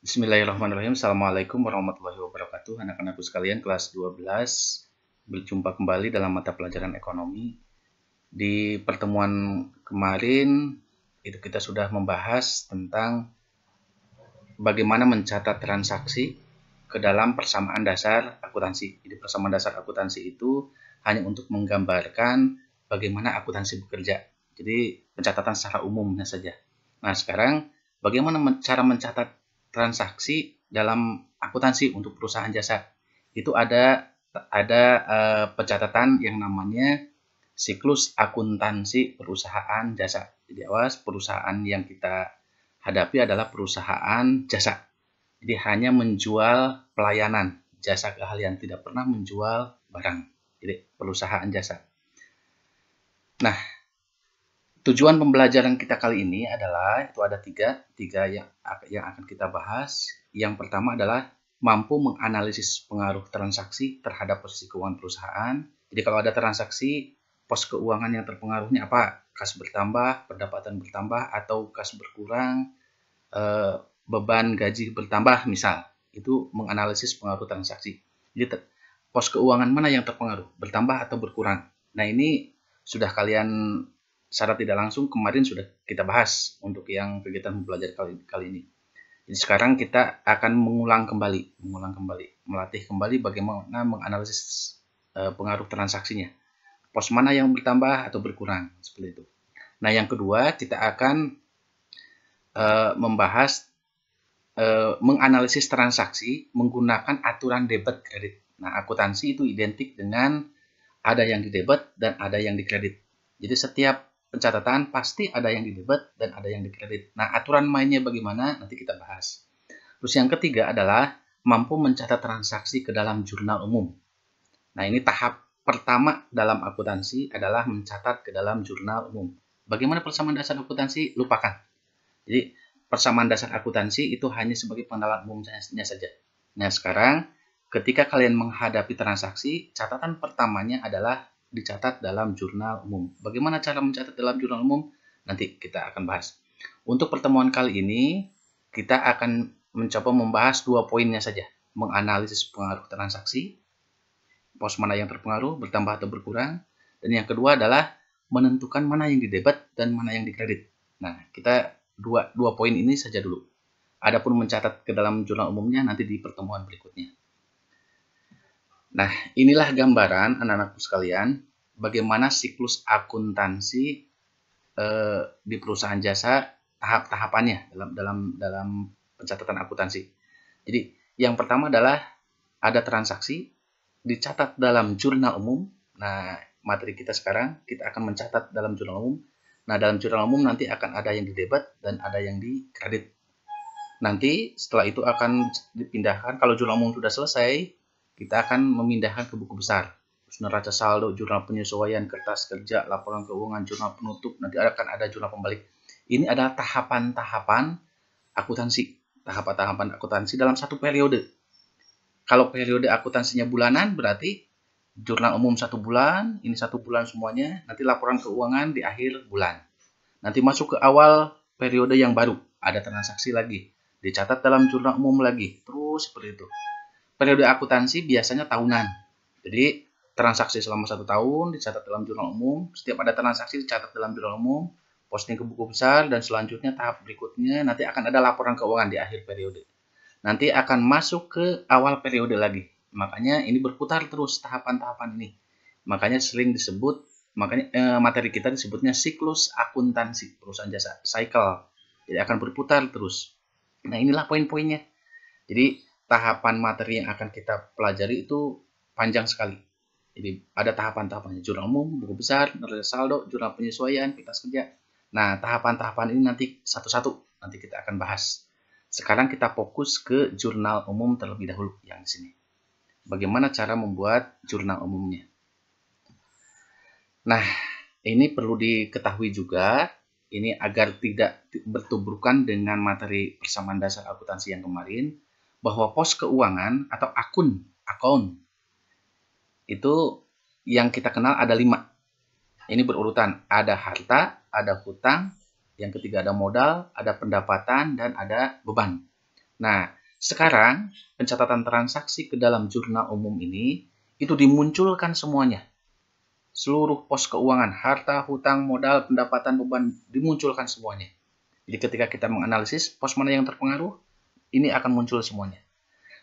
Bismillahirrahmanirrahim. Assalamualaikum warahmatullahi wabarakatuh. Anak-anakku sekalian kelas 12 berjumpa kembali dalam mata pelajaran ekonomi. Di pertemuan kemarin itu kita sudah membahas tentang bagaimana mencatat transaksi ke dalam persamaan dasar akuntansi. Jadi persamaan dasar akuntansi itu hanya untuk menggambarkan bagaimana akuntansi bekerja. Jadi pencatatan secara umumnya saja. Nah, sekarang bagaimana cara mencatat transaksi dalam akuntansi untuk perusahaan jasa? Itu ada pencatatan yang namanya siklus akuntansi perusahaan jasa. Jadi awas, perusahaan yang kita hadapi adalah perusahaan jasa. Jadi hanya menjual pelayanan, jasa keahlian, tidak pernah menjual barang. Jadi perusahaan jasa. Nah, tujuan pembelajaran kita kali ini adalah itu ada tiga yang akan kita bahas. Yang pertama adalah mampu menganalisis pengaruh transaksi terhadap posisi keuangan perusahaan. Jadi kalau ada transaksi pos keuangan yang terpengaruhnya apa? Kas bertambah, pendapatan bertambah, atau kas berkurang, beban gaji bertambah misal. Itu menganalisis pengaruh transaksi. Jadi pos keuangan mana yang terpengaruh? Bertambah atau berkurang? Nah, ini sudah kalian secara tidak langsung kemarin sudah kita bahas untuk yang kegiatan belajar kali ini. Jadi sekarang kita akan mengulang kembali, melatih kembali bagaimana menganalisis pengaruh transaksinya. Pos mana yang bertambah atau berkurang, seperti itu. Nah, yang kedua kita akan membahas menganalisis transaksi menggunakan aturan debit kredit. Nah, akuntansi itu identik dengan ada yang di debit dan ada yang di kredit. Jadi setiap pencatatan pasti ada yang di debit dan ada yang di kredit. Nah, aturan mainnya bagaimana? Nanti kita bahas. Terus yang ketiga adalah mampu mencatat transaksi ke dalam jurnal umum. Nah, ini tahap pertama dalam akuntansi adalah mencatat ke dalam jurnal umum. Bagaimana persamaan dasar akuntansi? Lupakan. Jadi, persamaan dasar akuntansi itu hanya sebagai pengenalan umumnya saja. Nah, sekarang ketika kalian menghadapi transaksi, catatan pertamanya adalah dicatat dalam jurnal umum. Bagaimana cara mencatat dalam jurnal umum? Nanti kita akan bahas. Untuk pertemuan kali ini, kita akan mencoba membahas dua poinnya saja. Menganalisis pengaruh transaksi, pos mana yang terpengaruh, bertambah atau berkurang. Dan yang kedua adalah menentukan mana yang di debit dan mana yang di kredit. Nah, kita dua poin ini saja dulu. Adapun mencatat ke dalam jurnal umumnya nanti di pertemuan berikutnya. Nah, inilah gambaran anak-anakku sekalian bagaimana siklus akuntansi di perusahaan jasa tahap-tahapannya dalam pencatatan akuntansi. Jadi, yang pertama adalah ada transaksi dicatat dalam jurnal umum. Nah, materi kita sekarang kita akan mencatat dalam jurnal umum. Nah, dalam jurnal umum nanti akan ada yang di debit dan ada yang di kredit. Nanti setelah itu akan dipindahkan, kalau jurnal umum sudah selesai, kita akan memindahkan ke buku besar. Neraca saldo, jurnal penyesuaian, kertas kerja, laporan keuangan, jurnal penutup, nanti akan ada jurnal pembalik. Ini adalah tahapan-tahapan akuntansi. Tahapan-tahapan akuntansi dalam satu periode. Kalau periode akuntansinya bulanan, berarti jurnal umum 1 bulan, ini 1 bulan semuanya, nanti laporan keuangan di akhir bulan. Nanti masuk ke awal periode yang baru, ada transaksi lagi, dicatat dalam jurnal umum lagi, terus seperti itu. Periode akuntansi biasanya tahunan, jadi transaksi selama 1 tahun dicatat dalam jurnal umum, setiap ada transaksi dicatat dalam jurnal umum, posting ke buku besar, dan selanjutnya tahap berikutnya nanti akan ada laporan keuangan di akhir periode. Nanti akan masuk ke awal periode lagi. Makanya ini berputar terus tahapan-tahapan ini. Makanya sering disebut, materi kita disebutnya siklus akuntansi perusahaan jasa, cycle. Jadi akan berputar terus. Nah, inilah poin-poinnya. Jadi tahapan materi yang akan kita pelajari itu panjang sekali. Jadi ada tahapan-tahapannya, jurnal umum, buku besar, neraca saldo, jurnal penyesuaian, kertas kerja. Nah, tahapan-tahapan ini nanti satu-satu nanti kita akan bahas. Sekarang kita fokus ke jurnal umum terlebih dahulu yang di sini. Bagaimana cara membuat jurnal umumnya? Nah, ini perlu diketahui juga, ini agar tidak bertuburkan dengan materi persamaan dasar akuntansi yang kemarin, bahwa pos keuangan atau akun itu yang kita kenal ada 5. Ini berurutan, ada harta, ada hutang, yang ketiga ada modal, ada pendapatan, dan ada beban. Nah, sekarang pencatatan transaksi ke dalam jurnal umum ini itu dimunculkan semuanya. Seluruh pos keuangan, harta, hutang, modal, pendapatan, beban dimunculkan semuanya. Jadi ketika kita menganalisis pos mana yang terpengaruh, ini akan muncul semuanya.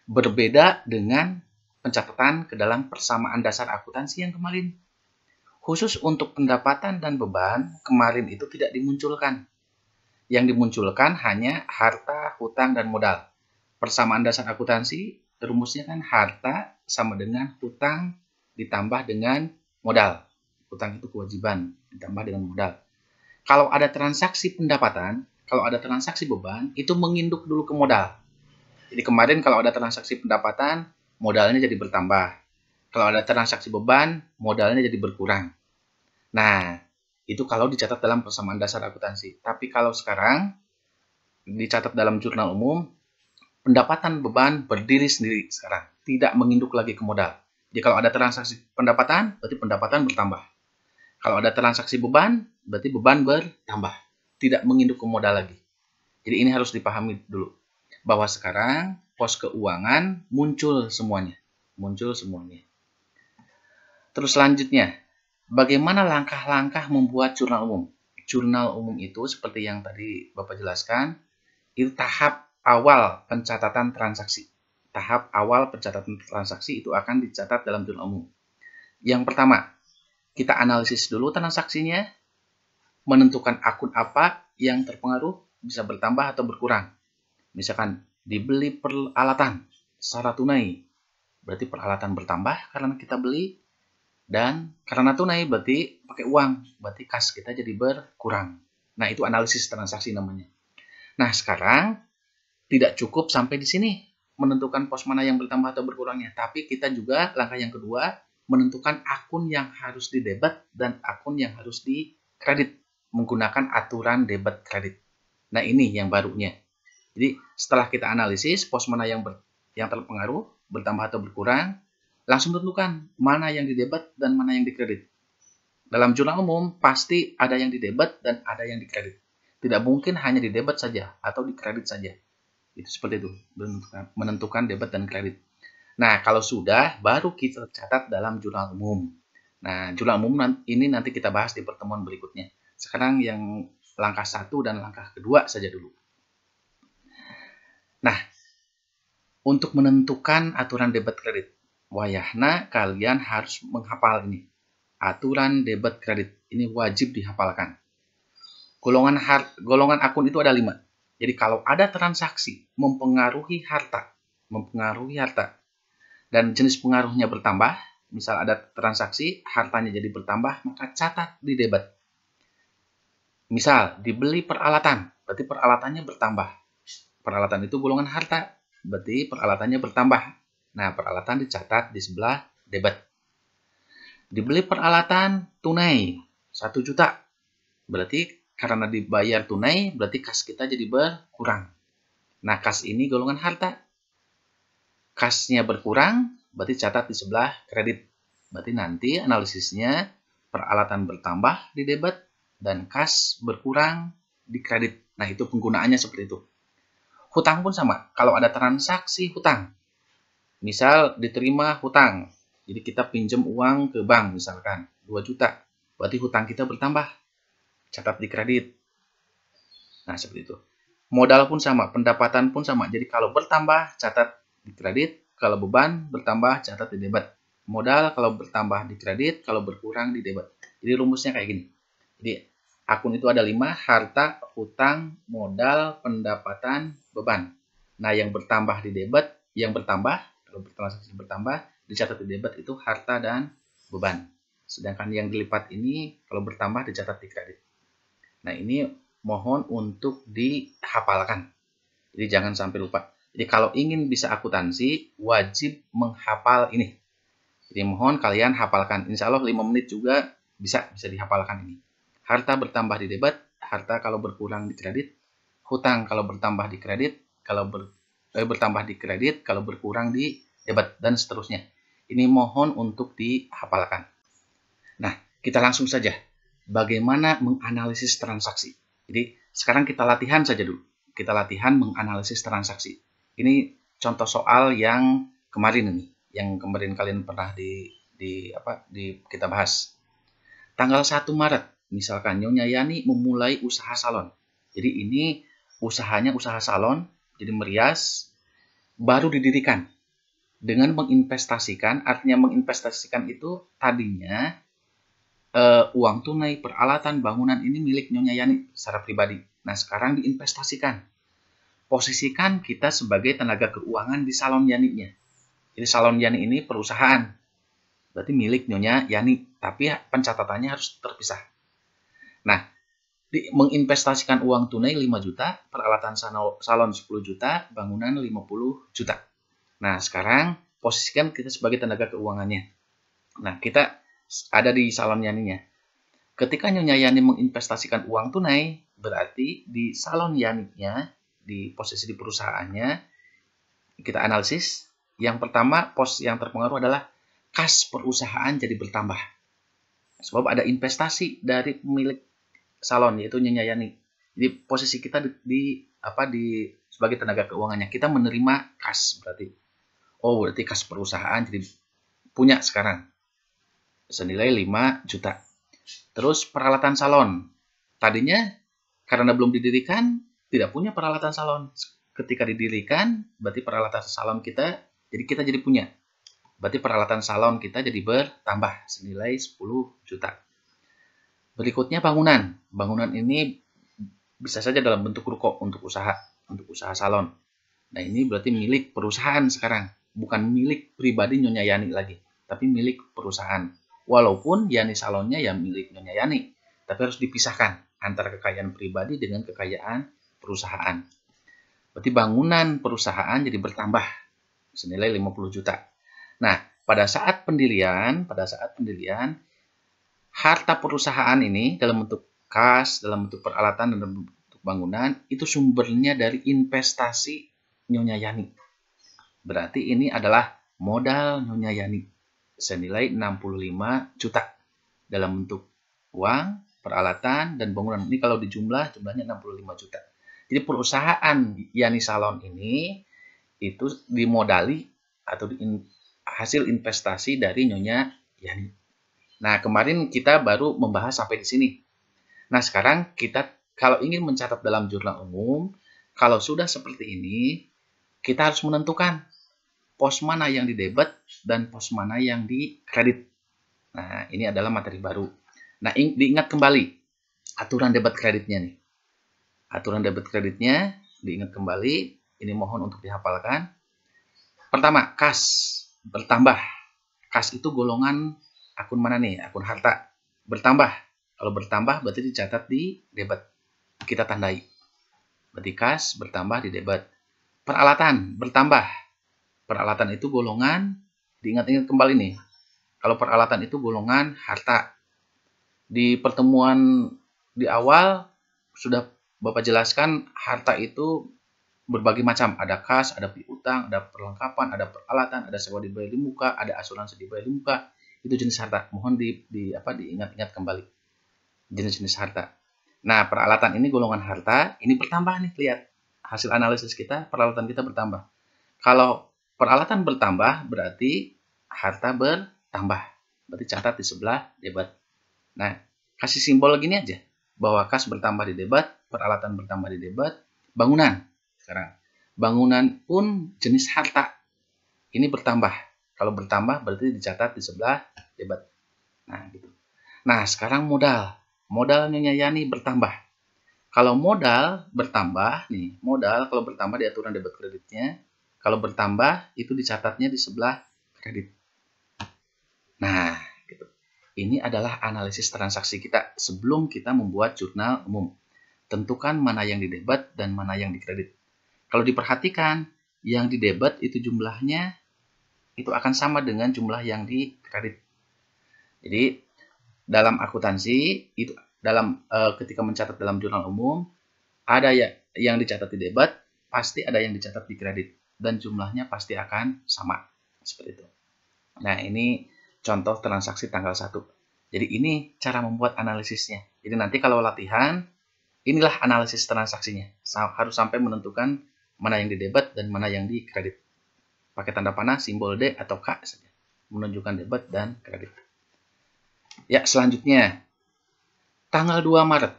Berbeda dengan pencatatan ke dalam persamaan dasar akuntansi yang kemarin. Khusus untuk pendapatan dan beban, kemarin itu tidak dimunculkan. Yang dimunculkan hanya harta, hutang, dan modal. Persamaan dasar akuntansi, rumusnya kan harta sama dengan hutang ditambah dengan modal. Hutang itu kewajiban ditambah dengan modal. Kalau ada transaksi pendapatan, kalau ada transaksi beban, itu menginduk dulu ke modal. Jadi kemarin kalau ada transaksi pendapatan, modalnya jadi bertambah. Kalau ada transaksi beban, modalnya jadi berkurang. Nah, itu kalau dicatat dalam persamaan dasar akuntansi. Tapi kalau sekarang dicatat dalam jurnal umum, pendapatan beban berdiri sendiri sekarang, tidak menginduk lagi ke modal. Jadi kalau ada transaksi pendapatan, berarti pendapatan bertambah. Kalau ada transaksi beban, berarti beban bertambah, tidak menginduk ke modal lagi. Jadi ini harus dipahami dulu, bahwa sekarang pos keuangan muncul semuanya. Terus selanjutnya, bagaimana langkah-langkah membuat jurnal umum? Jurnal umum itu seperti yang tadi Bapak jelaskan, itu tahap awal pencatatan transaksi. Tahap awal pencatatan transaksi itu akan dicatat dalam jurnal umum. Yang pertama, kita analisis dulu transaksinya, menentukan akun apa yang terpengaruh, bisa bertambah atau berkurang. Misalkan dibeli peralatan secara tunai, berarti peralatan bertambah karena kita beli, dan karena tunai berarti pakai uang, berarti kas kita jadi berkurang. Nah, itu analisis transaksi namanya. Nah, sekarang tidak cukup sampai di sini menentukan pos mana yang bertambah atau berkurangnya, tapi kita juga langkah yang kedua menentukan akun yang harus didebet dan akun yang harus dikredit menggunakan aturan debit kredit. Nah, ini yang barunya. Jadi setelah kita analisis pos mana yang terpengaruh, bertambah atau berkurang, langsung tentukan mana yang didebet dan mana yang dikredit. Dalam jurnal umum pasti ada yang didebet dan ada yang dikredit. Tidak mungkin hanya didebet saja atau dikredit saja. Itu seperti itu, menentukan debit dan kredit. Nah, kalau sudah, baru kita catat dalam jurnal umum. Nah, jurnal umum ini nanti kita bahas di pertemuan berikutnya. Sekarang yang langkah 1 dan langkah kedua saja dulu. Nah, untuk menentukan aturan debit kredit, wayahna kalian harus menghafal ini. Aturan debit kredit ini wajib dihafalkan. Golongan akun itu ada 5. Jadi kalau ada transaksi mempengaruhi harta, dan jenis pengaruhnya bertambah, misal ada transaksi hartanya jadi bertambah, maka catat di debit. Misal dibeli peralatan, berarti peralatannya bertambah. Peralatan itu golongan harta, berarti peralatannya bertambah. Nah, peralatan dicatat di sebelah debit. Dibeli peralatan tunai 1 juta, berarti karena dibayar tunai, berarti kas kita jadi berkurang. Nah, kas ini golongan harta. Kasnya berkurang, berarti catat di sebelah kredit. Berarti nanti analisisnya peralatan bertambah di debit dan kas berkurang di kredit. Nah, itu penggunaannya seperti itu. Hutang pun sama. Kalau ada transaksi hutang, misal diterima hutang, jadi kita pinjam uang ke bank misalkan 2 juta, berarti hutang kita bertambah, catat di kredit. Nah, seperti itu. Modal pun sama, pendapatan pun sama. Jadi kalau bertambah, catat di kredit. Kalau beban bertambah, catat di debit. Modal kalau bertambah di kredit, kalau berkurang di debit. Jadi rumusnya kayak gini. Jadi akun itu ada 5, harta, hutang, modal, pendapatan, beban. Nah, yang bertambah di debit, yang bertambah, kalau transaksi bertambah, dicatat di debit itu harta dan beban. Sedangkan yang dilipat ini, kalau bertambah dicatat di kredit. Nah, ini mohon untuk dihafalkan. Jadi jangan sampai lupa. Jadi kalau ingin bisa akuntansi, wajib menghafal ini. Jadi mohon kalian hafalkan. Insya Allah 5 menit juga bisa dihafalkan ini. Harta bertambah di debit, harta kalau berkurang di kredit, hutang kalau bertambah di kredit, bertambah di kredit, kalau berkurang di debit, dan seterusnya. Ini mohon untuk dihafalkan. Nah, kita langsung saja. Bagaimana menganalisis transaksi? Jadi sekarang kita latihan saja dulu. Kita latihan menganalisis transaksi. Ini contoh soal yang kemarin ini, yang kemarin kalian pernah di kita bahas. Tanggal 1 Maret, misalkan Nyonya Yani memulai usaha salon. Jadi ini usahanya usaha salon, jadi merias, baru didirikan. Dengan menginvestasikan, artinya menginvestasikan itu tadinya uang tunai, peralatan, bangunan ini milik Nyonya Yani secara pribadi. Nah, sekarang diinvestasikan. Posisikan kita sebagai tenaga keuangan di salon Yani-nya. Jadi salon Yani ini perusahaan, berarti milik Nyonya Yani, tapi pencatatannya harus terpisah. Nah, menginvestasikan uang tunai 5 juta, peralatan salon 10 juta, bangunan 50 juta. Nah, sekarang posisikan kita sebagai tenaga keuangannya. Nah, kita ada di salon Yani-nya. Ketika Nyonya Yani menginvestasikan uang tunai, berarti di salon Yani-nya, di posisi di perusahaannya, kita analisis. Yang pertama, pos yang terpengaruh adalah kas perusahaan jadi bertambah. Sebab ada investasi dari pemilik salon, yaitu Nyonya Yani. Jadi posisi kita sebagai tenaga keuangannya, kita menerima kas berarti. Oh, berarti kas perusahaan jadi punya sekarang senilai 5 juta. Terus peralatan salon. Tadinya karena belum didirikan tidak punya peralatan salon. Ketika didirikan berarti peralatan salon kita jadi punya. Berarti peralatan salon kita jadi bertambah senilai 10 juta. Berikutnya bangunan. Bangunan ini bisa saja dalam bentuk ruko untuk usaha salon. Nah, ini berarti milik perusahaan sekarang, bukan milik pribadi Nyonya Yani lagi, tapi milik perusahaan. Walaupun Yani salonnya ya milik Nyonya Yani, tapi harus dipisahkan antara kekayaan pribadi dengan kekayaan perusahaan. Berarti bangunan perusahaan jadi bertambah senilai 50 juta. Nah, pada saat pendirian, harta perusahaan ini dalam bentuk kas, dalam bentuk peralatan, dan dalam bentuk bangunan, itu sumbernya dari investasi Nyonya Yani. Berarti ini adalah modal Nyonya Yani senilai 65 juta dalam bentuk uang, peralatan, dan bangunan. Ini kalau jumlahnya 65 juta. Jadi perusahaan Yani Salon ini itu dimodali atau hasil investasi dari Nyonya Yani. Nah, kemarin kita baru membahas sampai di sini. Nah, sekarang kita kalau ingin mencatat dalam jurnal umum, kalau sudah seperti ini, kita harus menentukan pos mana yang didebet dan pos mana yang dikredit. Nah, ini adalah materi baru. Nah, diingat kembali aturan debit kreditnya nih. Aturan debit kreditnya diingat kembali. Ini mohon untuk dihafalkan. Pertama, kas bertambah. Kas itu golongan akun mana nih? Akun harta. Bertambah. Kalau bertambah berarti dicatat di debit. Kita tandai. Berarti kas bertambah di debit. Peralatan bertambah. Peralatan itu golongan, diingat-ingat kembali nih. Kalau peralatan itu golongan harta. Di pertemuan di awal sudah Bapak jelaskan harta itu berbagai macam. Ada kas, ada piutang, ada perlengkapan, ada peralatan, ada sewa dibayar di muka, ada asuransi dibayar di muka. Itu jenis harta. Mohon diingat-ingat kembali. Jenis-jenis harta. Nah, peralatan ini golongan harta, ini bertambah nih, lihat. Hasil analisis kita, peralatan kita bertambah. Kalau peralatan bertambah, berarti harta bertambah. Berarti catat di sebelah debit. Nah, kasih simbol gini aja. Bahwa kas bertambah di debit, peralatan bertambah di debit, bangunan. Sekarang, bangunan pun jenis harta. Ini bertambah. Kalau bertambah, berarti dicatat di sebelah debit. Nah, gitu. Nah, sekarang modal. Modal Nyonya Yani bertambah. Kalau modal bertambah, nih, modal kalau bertambah di aturan debit kreditnya, kalau bertambah itu dicatatnya di sebelah kredit. Nah, gitu. Ini adalah analisis transaksi kita sebelum kita membuat jurnal umum. Tentukan mana yang didebit dan mana yang dikredit. Kalau diperhatikan, yang didebit itu jumlahnya itu akan sama dengan jumlah yang dikredit. Jadi dalam akuntansi itu ketika mencatat dalam jurnal umum ada yang dicatat di debit, pasti ada yang dicatat di kredit dan jumlahnya pasti akan sama seperti itu. Nah, ini contoh transaksi tanggal 1. Jadi ini cara membuat analisisnya. Jadi nanti kalau latihan, inilah analisis transaksinya. Harus sampai menentukan mana yang di debit dan mana yang di kredit. Pakai tanda panah, simbol D atau K saja, menunjukkan debit dan kredit. Ya, selanjutnya, tanggal 2 Maret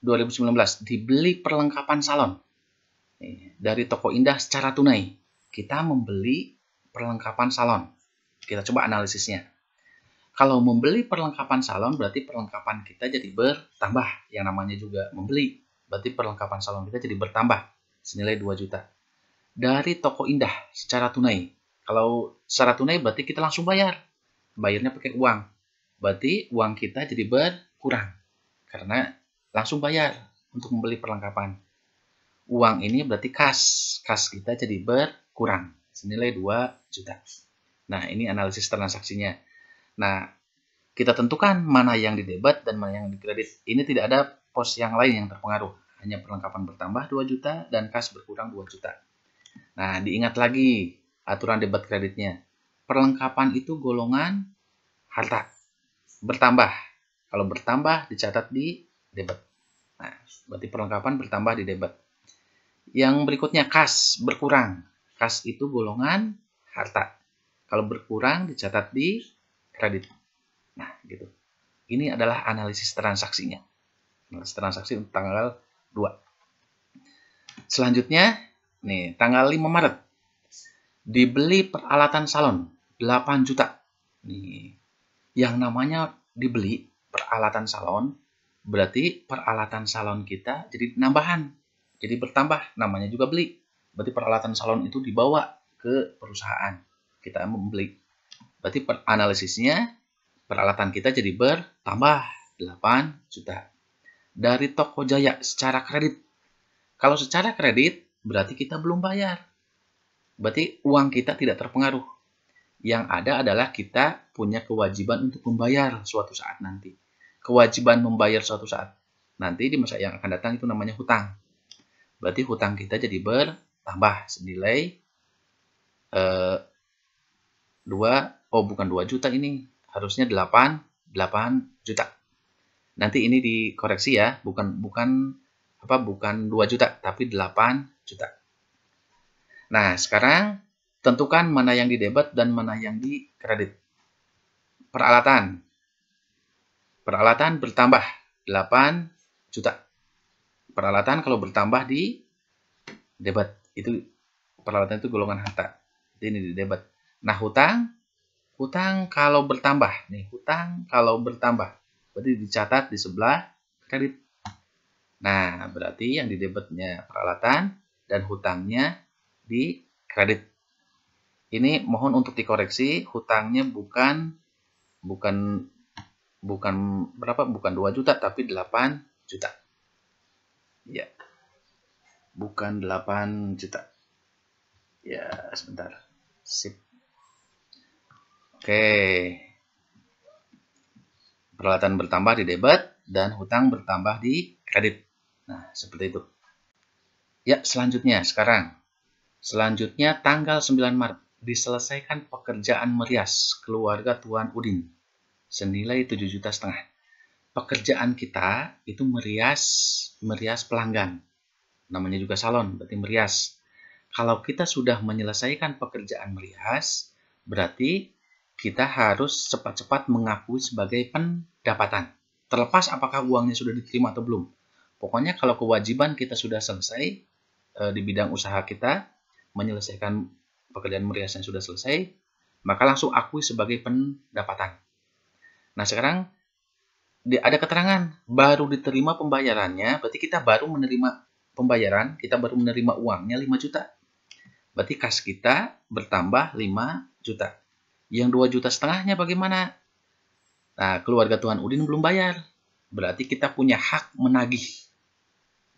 2019, dibeli perlengkapan salon dari Toko Indah secara tunai. Kita membeli perlengkapan salon. Kita coba analisisnya. Kalau membeli perlengkapan salon, berarti perlengkapan kita jadi bertambah. Yang namanya juga membeli, berarti perlengkapan salon kita jadi bertambah senilai 2 juta. Dari Toko Indah secara tunai. Kalau secara tunai berarti kita langsung bayar. Bayarnya pakai uang. Berarti uang kita jadi berkurang. Karena langsung bayar untuk membeli perlengkapan. Uang ini berarti kas. Kas kita jadi berkurang senilai 2 juta. Nah, ini analisis transaksinya. Nah, kita tentukan mana yang di debit dan mana yang di kredit. Ini tidak ada pos yang lain yang terpengaruh. Hanya perlengkapan bertambah 2 juta dan kas berkurang 2 juta. Nah, diingat lagi aturan debit kreditnya. Perlengkapan itu golongan harta. Bertambah. Kalau bertambah dicatat di debit. Nah, berarti perlengkapan bertambah di debit. Yang berikutnya kas berkurang. Kas itu golongan harta. Kalau berkurang dicatat di kredit. Nah, gitu. Ini adalah analisis transaksinya. Analisis transaksi untuk tanggal 2. Selanjutnya, nih, tanggal 5 Maret. Dibeli peralatan salon 8 juta. Nih, yang namanya dibeli peralatan salon, berarti peralatan salon kita jadi nambahan. Jadi bertambah, namanya juga beli. Berarti peralatan salon itu dibawa ke perusahaan. Kita membeli. Berarti analisisnya peralatan kita jadi bertambah 8 juta. Dari Toko Jaya secara kredit. Kalau secara kredit berarti kita belum bayar. Berarti uang kita tidak terpengaruh. Yang ada adalah kita punya kewajiban untuk membayar suatu saat nanti. Kewajiban membayar suatu saat nanti di masa yang akan datang itu namanya hutang. Berarti hutang kita jadi bertambah senilai 2 juta ini. Harusnya 8 juta. Nanti ini dikoreksi ya, bukan 2 juta, tapi 8 juta. Nah, sekarang tentukan mana yang di debit dan mana yang di kredit. Peralatan. Peralatan bertambah 8 juta. Peralatan kalau bertambah di debit, itu peralatan itu golongan harta. Ini di debit. Nah, hutang kalau bertambah. Nih, hutang kalau bertambah. Berarti dicatat di sebelah kredit. Nah, berarti yang di debitnya peralatan dan hutangnya di kredit. Ini mohon untuk dikoreksi, hutangnya bukan 2 juta tapi 8 juta. Ya. Bukan 8 juta. Ya, sebentar. Sip. Oke. Peralatan bertambah di debit dan hutang bertambah di kredit. Nah, seperti itu. Ya, selanjutnya sekarang. Selanjutnya tanggal 9 Maret diselesaikan pekerjaan merias keluarga Tuan Udin senilai 7,5 juta. Pekerjaan kita itu merias pelanggan. Namanya juga salon, berarti merias. Kalau kita sudah menyelesaikan pekerjaan merias, berarti kita harus cepat-cepat mengakui sebagai pendapatan. Terlepas apakah uangnya sudah diterima atau belum. Pokoknya kalau kewajiban kita sudah selesai di bidang usaha kita, menyelesaikan pekerjaan merias yang sudah selesai, maka langsung akui sebagai pendapatan. Nah, sekarang ada keterangan baru diterima pembayarannya, berarti kita baru menerima pembayaran, kita baru menerima uangnya 5 juta. Berarti kas kita bertambah 5 juta. Yang 2,5 juta bagaimana? Nah, keluarga Tuan Udin belum bayar. Berarti kita punya hak menagih.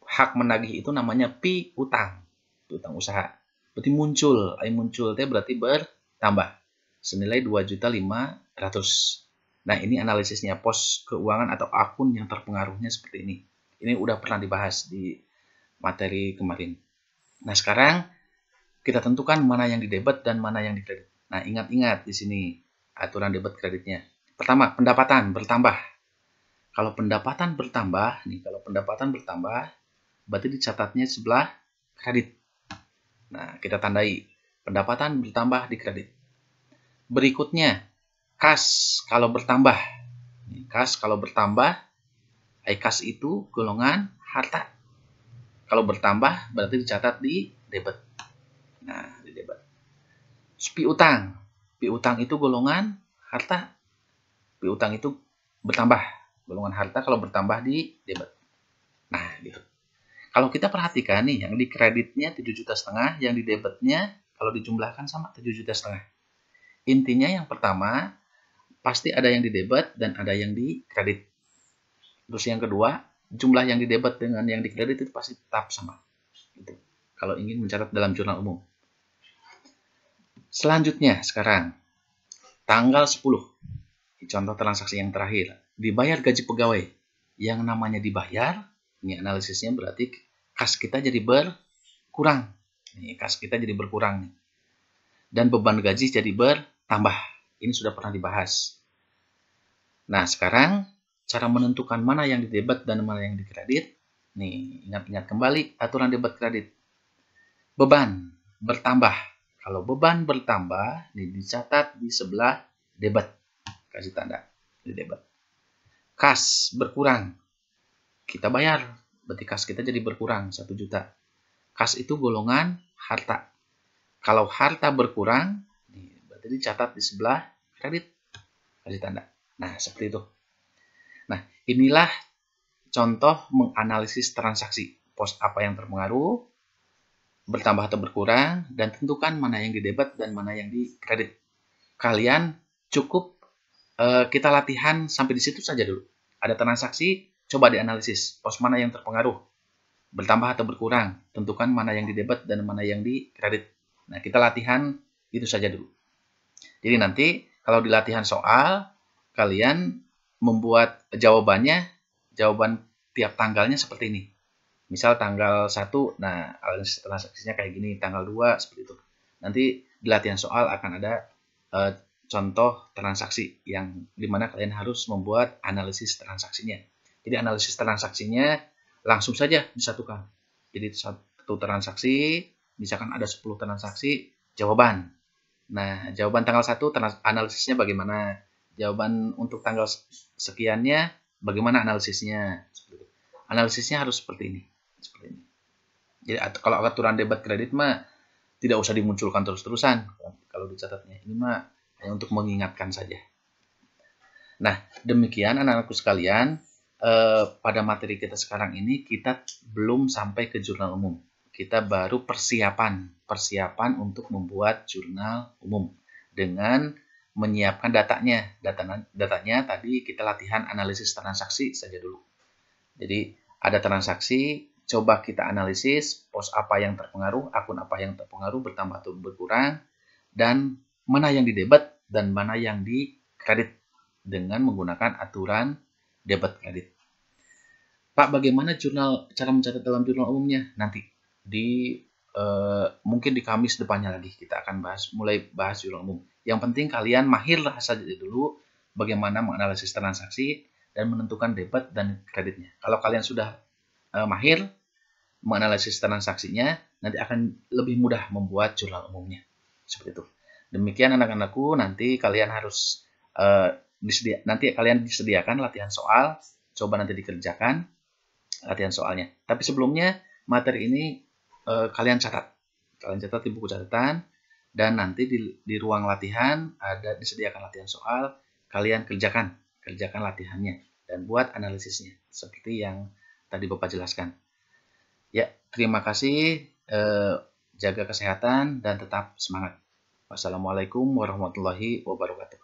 Hak menagih itu namanya piutang. Piutang usaha. Berarti muncul berarti bertambah. Senilai 2,5 juta. Nah, ini analisisnya pos keuangan atau akun yang terpengaruhnya seperti ini. Ini udah pernah dibahas di materi kemarin. Nah, sekarang kita tentukan mana yang di debit dan mana yang di kredit. Nah, ingat-ingat di sini aturan debit kreditnya. Pertama, pendapatan bertambah. Kalau pendapatan bertambah, berarti dicatatnya sebelah kredit. Nah, kita tandai pendapatan bertambah di kredit. Berikutnya, kas kalau bertambah. Kas kalau bertambah, kas itu golongan harta. Kalau bertambah berarti dicatat di debit. Nah, di debit. Piutang. Piutang itu golongan harta. Piutang itu bertambah. Golongan harta kalau bertambah di debit. Nah, gitu. Kalau kita perhatikan nih, yang di kreditnya 7,5 juta, yang di debitnya kalau dijumlahkan sama 7,5 juta. Intinya yang pertama, pasti ada yang di debit dan ada yang di kredit. Terus yang kedua, jumlah yang di debit dengan yang di kredit itu pasti tetap sama. Gitu. Kalau ingin mencatat dalam jurnal umum. Selanjutnya sekarang, tanggal 10. Contoh transaksi yang terakhir. Dibayar gaji pegawai. Yang namanya dibayar, ini analisisnya berarti kas kita jadi berkurang. Nih, kas kita jadi berkurang. Dan beban gaji jadi bertambah. Ini sudah pernah dibahas. Nah, sekarang cara menentukan mana yang di debit dan mana yang di kredit. Nih, ingat-ingat kembali aturan debit kredit. Beban bertambah. Kalau beban bertambah, nih dicatat di sebelah debit. Kasih tanda di debit. Kas berkurang. Kita bayar. Berarti kas kita jadi berkurang 1 juta. Kas itu golongan harta. Kalau harta berkurang, berarti dicatat di sebelah kredit. Kasih tanda. Nah, seperti itu. Nah, inilah contoh menganalisis transaksi. Pos apa yang terpengaruh, bertambah atau berkurang, dan tentukan mana yang di debit dan mana yang di kredit. Kalian cukup kita latihan sampai di situ saja dulu. Ada transaksi, coba dianalisis. Pos mana yang terpengaruh, bertambah atau berkurang, tentukan mana yang di debit dan mana yang di kredit. Nah, kita latihan itu saja dulu. Jadi nanti kalau di latihan soal, kalian membuat jawaban tiap tanggalnya seperti ini. Misal tanggal 1, nah analisis transaksinya kayak gini, tanggal 2 seperti itu. Nanti di latihan soal akan ada contoh transaksi yang dimana kalian harus membuat analisis transaksinya. Jadi analisis transaksinya langsung saja disatukan. Jadi satu transaksi, misalkan ada 10 transaksi, jawaban. Nah, jawaban tanggal 1 analisisnya bagaimana? Jawaban untuk tanggal sekiannya bagaimana analisisnya? Analisisnya harus seperti ini. Jadi kalau aturan debit kredit mah tidak usah dimunculkan terus-terusan kalau dicatatnya. Ini mah hanya untuk mengingatkan saja. Nah, demikian anak-anakku sekalian, pada materi kita sekarang ini kita belum sampai ke jurnal umum. Kita baru persiapan untuk membuat jurnal umum dengan menyiapkan datanya. Datanya tadi kita latihan analisis transaksi saja dulu. Jadi ada transaksi, coba kita analisis pos apa yang terpengaruh, akun apa yang terpengaruh, bertambah atau berkurang, dan mana yang di debit dan mana yang di kredit dengan menggunakan aturan debit kredit. Pak, bagaimana cara mencatat dalam jurnal umumnya? Nanti mungkin di Kamis depannya lagi kita akan mulai bahas jurnal umum. Yang penting kalian mahirlah saja dulu bagaimana menganalisis transaksi dan menentukan debit dan kreditnya. Kalau kalian sudah mahir menganalisis transaksinya, nanti akan lebih mudah membuat jurnal umumnya. Seperti itu. Demikian anak-anakku, nanti kalian harus nanti kalian disediakan latihan soal, coba nanti dikerjakan latihan soalnya. Tapi sebelumnya materi ini kalian catat di buku catatan, dan nanti di ruang latihan ada disediakan latihan soal, kalian kerjakan latihannya dan buat analisisnya seperti yang tadi Bapak jelaskan. Ya, terima kasih, jaga kesehatan dan tetap semangat. Wassalamualaikum warahmatullahi wabarakatuh.